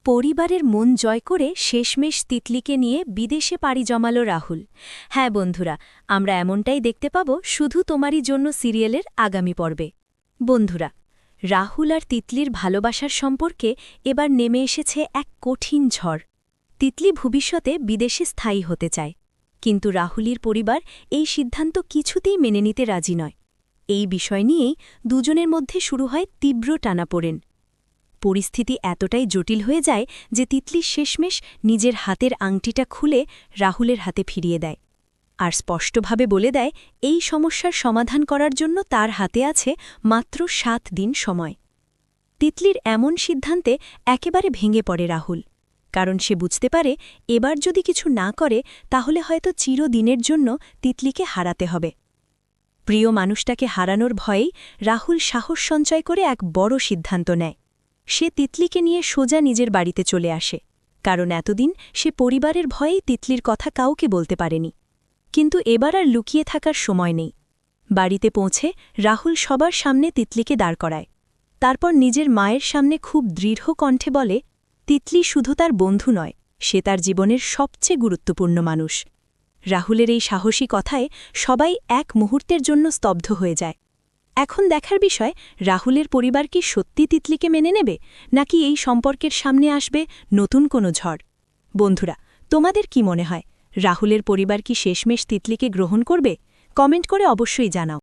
পরিবারের মন জয় করে শেষমেশ তিতলিকে নিয়ে বিদেশে পাড়ি জমাল রাহুল। হ্যাঁ বন্ধুরা, আমরা এমনটাই দেখতে পাব শুধু তোমারই জন্য সিরিয়ালের আগামী পর্বে। বন্ধুরা, রাহুল আর তিতলির ভালোবাসার সম্পর্কে এবার নেমে এসেছে এক কঠিন ঝড়। তিতলি ভবিষ্যতে বিদেশে স্থায়ী হতে চায়, কিন্তু রাহুলের পরিবার এই সিদ্ধান্ত কিছুতেই মেনে নিতে রাজি নয়। এই বিষয় নিয়েই দুজনের মধ্যে শুরু হয় তীব্র টানাপোড়েন। পরিস্থিতি এতটাই জটিল হয়ে যায় যে তিতলি শেষমেশ নিজের হাতের আংটিটা খুলে রাহুলের হাতে ফিরিয়ে দেয়, আর স্পষ্টভাবে বলে দেয় এই সমস্যার সমাধান করার জন্য তার হাতে আছে মাত্র 7 দিন সময়। তিতলির এমন সিদ্ধান্তে একেবারে ভেঙে পড়ে রাহুল, কারণ সে বুঝতে পারে এবার যদি কিছু না করে তাহলে হয়তো চিরদিনের জন্য তিতলিকে হারাতে হবে। প্রিয় মানুষটাকে হারানোর ভয়েই রাহুল সাহস সঞ্চয় করে এক বড় সিদ্ধান্ত নেয়। সে তিতলিকে নিয়ে সোজা নিজের বাড়িতে চলে আসে, কারণ এতদিন সে পরিবারের ভয়েই তিতলির কথা কাউকে বলতে পারেনি। কিন্তু এবার আর লুকিয়ে থাকার সময় নেই। বাড়িতে পৌঁছে রাহুল সবার সামনে তিতলিকে দাঁড় করায়। তারপর নিজের মায়ের সামনে খুব দৃঢ় কণ্ঠে বলে, তিতলি শুধু তার বন্ধু নয়, সে তার জীবনের সবচেয়ে গুরুত্বপূর্ণ মানুষ। রাহুলের এই সাহসী কথায় সবাই এক মুহূর্তের জন্য স্তব্ধ হয়ে যায়। এখন দেখার বিষয়, রাহুলের পরিবার কি সত্যি তিতলিকে মেনে নেবে, নাকি এই সম্পর্কের সামনে আসবে নতুন কোনো ঝড়? বন্ধুরা, তোমাদের কি মনে হয়, রাহুলের পরিবার কি শেষমেশ তিতলিকে গ্রহণ করবে? কমেন্ট করে অবশ্যই জানাও।